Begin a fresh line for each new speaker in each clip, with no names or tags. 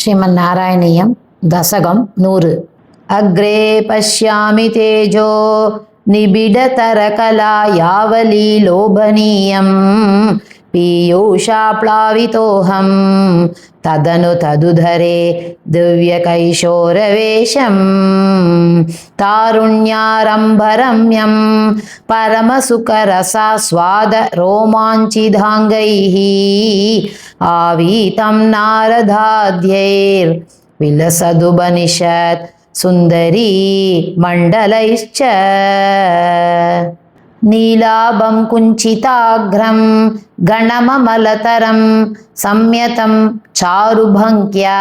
श्रीमन्नारायणीयं दशकं 100। अग्रे पश्यामि तेजो निबिडतरकला यावली लोभनीयं पीयूषाप्लावितोऽहं तदनु तदुधरे दिव्यकैशोरवेशं तारुण्यारम्भरम्यं परमसुखरसास्वाद रोमाञ्चिताङ्गैः आवीतं नारदाद्यैर्विलसदुपनिषत् सुन्दरी मण्डलैश्च नीलाभं कुञ्चिताग्रं गणममलतरं संयतं चारुभङ्क्या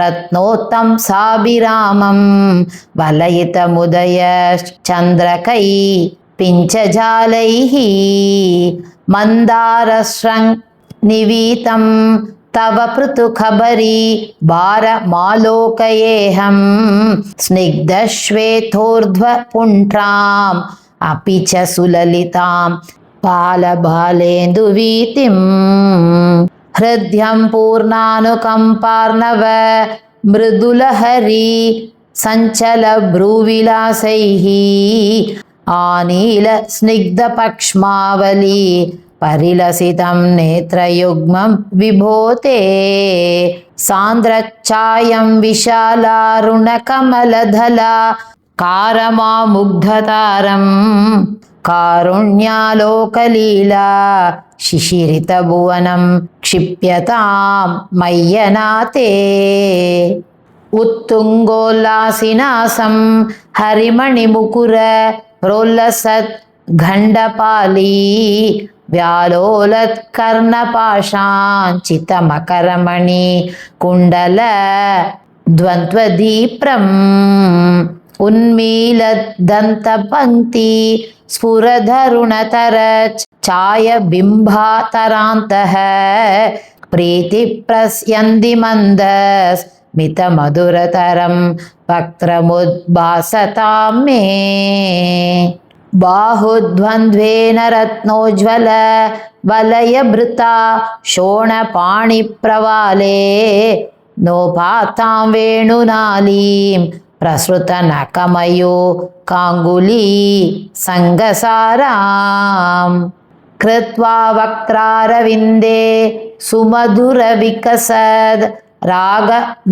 रत्नोत्तं साभिरामं वलयितमुदयश्चन्द्रकै पिञ्चजालैः मन्दारशृङ्निवीतं तव पृथुखबरी भारमालोकयेऽहं स्निग्धश्वेतोर्ध्वपुण्ड्राम् अपि च सुललितां पालबालेन्दुवीतिं हृद्यं पूर्णानुकम्पार्णव मृदुलहरी सञ्चलभ्रूविलासैः आनीलस्निग्धपक्ष्मावली परिलसितं नेत्रयुग्मं विभोते सान्द्रच्छायं विशालारुणकमलदला कारमामुग्धतारं कारुण्यालोकलीला शिशिरितभुवनं क्षिप्यतां मय्यनाथे उत्तुङ्गोल्लासिनासं हरिमणिमुकुर प्रोल्लसत् घण्डपाली व्यालोलत्कर्णपाशाञ्चितमकरमणि कुण्डल द्वन्द्वदीप्रम् उन्मीलदन्तपङ्क्ति स्फुरधरुणतर छायबिम्बातरान्तः प्रीतिप्रस्यन्दिमन्दस्मितमधुरतरं वक्त्रमुद्भासतां मे बाहुद्वन्द्वेन रत्नोज्ज्वल वलयभृता शोणपाणिप्रवाले नोपातां वेणुनालीं प्रसृतनकमयो काङ्गुली सङ्गसारां कृत्वा वक्त्रारविन्दे सुमधुरविकसद् रागमुद्भाव्यमानैः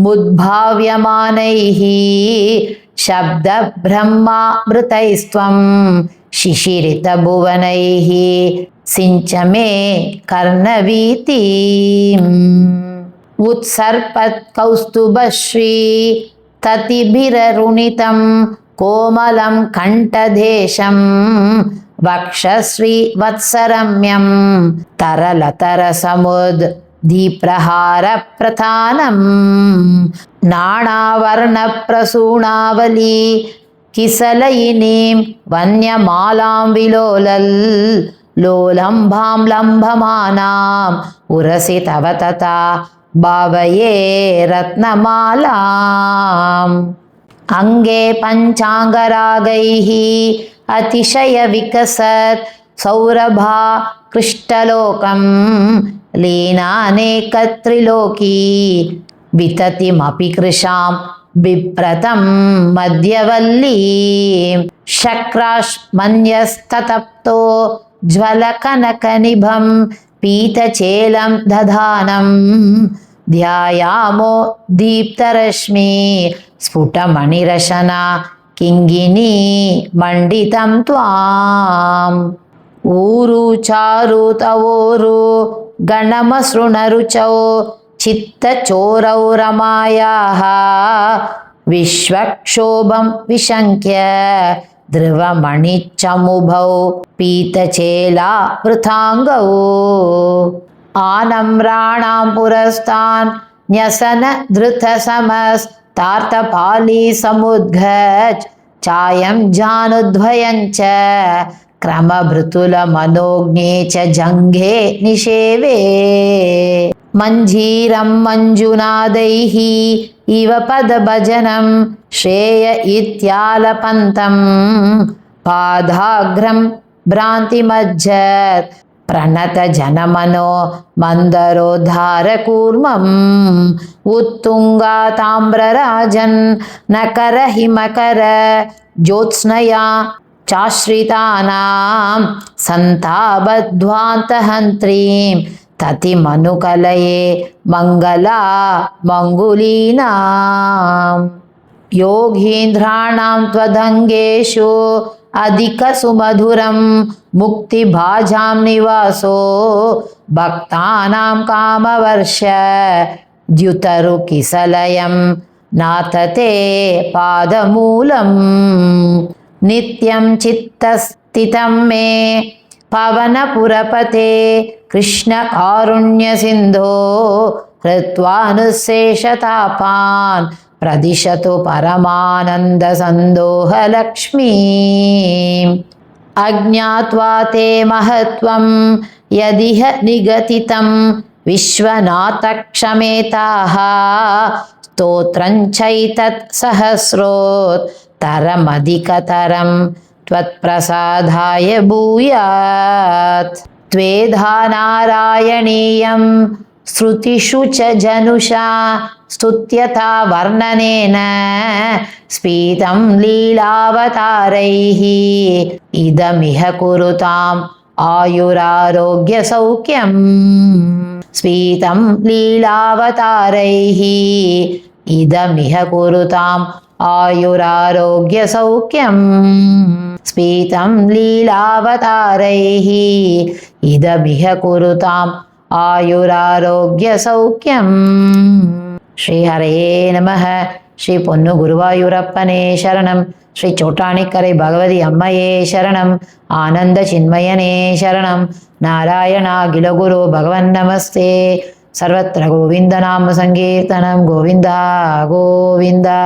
शब्दब्रह्मामृतैस्त्वं शिशिरितभुवनैः सिञ्च मे कर्णवीतिम् उत्सर्पत्कौस्तुभश्री ततिभिररुणितं कोमलं कण्ठदेशं वक्षश्रीवत्सरम्यं तरलतरसमुद्दीप्रहारप्रधानं नानावर्णप्रसूनावली किसलयिनीं वन्यमालां विलोलल् लोलम्भां लम्भमानाम् उरसि तव तथा भावये रत्नमालाम् अङ्गे पञ्चाङ्गरागैः अतिशयविकसत् सौरभा कृष्टलोकं लीनानेकत्रिलोकी विततिमपि कृशां बिभ्रतं मध्यवल्लीं शक्राश्मन्यस्ततप्तो ज्वलकनकनिभं पीतचेलं दधानं ध्यायामो दीप्तरश्मि स्फुटमणिरशना किङ्गिनी मण्डितं त्वाम् ऊरु चारु तवोरु गणमसृणरुचौ चित्तचोरौ रमायाः विश्वक्षोभं विशङ्क्य ध्रुवमणिचमुभौ पीतचेला वृथाङ्गौ आनम्राणां पुरस्तान् न्यसन धृतसमस्तार्तपाली समुद्गच्छ चायं जानुद्वयं च क्रमभृतुलमनोज्ञे च जङ्घे निषेवे मञ्जीरं मञ्जुनादैः इव पदभजनं श्रेय इत्यालपन्तं पादाग्रं भ्रान्तिमज्जत् प्रणतजनमनो मन्दरोद्धारकूर्मम् उत्तुङ्गाताम्रराजन् नकरहिमकर ज्योत्स्नया चाश्रितानां सन्तापध्वान्तहन्त्रीं ततिमनुकलये मङ्गला मङ्गुलीनाम् योगीन्द्राणां त्वदङ्गेषु अधिकसुमधुरं मुक्तिभाजां निवासो भक्तानां कामवर्ष द्युतरुकिसलयं नाथ ते पादमूलम् नित्यं चित्तस्थितं मे पवनपुरपते कृष्णकारुण्यसिन्धो कृत्वानुशेषतापान् प्रदिशतु परमानन्दसन्दोहलक्ष्मी अज्ञात्वा ते महत्त्वं यदिह निगदितं विश्वनाथक्षमेताः स्तोत्रं चैतत् सहस्रोत्तरमधिकतरं त्वत्प्रसादाय भूयात् त्वेधा नारायणीयं श्रुतिषु च जनुषा स्तुत्यता वर्णनेन स्फीतं लीलावतारैः इदमिह कुरुताम् आयुरारोग्यसौख्यम् स्फीतं लीलावतारैः इदमिह कुरुताम् आयुरारोग्यसौख्यम् स्फीतं लीलावतारैः इदमिह कुरुताम् आयुरारोग्यसौख्यम् श्री हरे नमः श्री पोन्नु गुरुवायूरप्पने शरणं श्री चोटानिक्करै भगवती अम्मये शरणं आनंद चिन्मयने शरणं नारायण अखिल गुरु भगवन्नमस्ते सर्वत्र गोविंद नाम संकीर्तनं गोविंदा गोविंदा।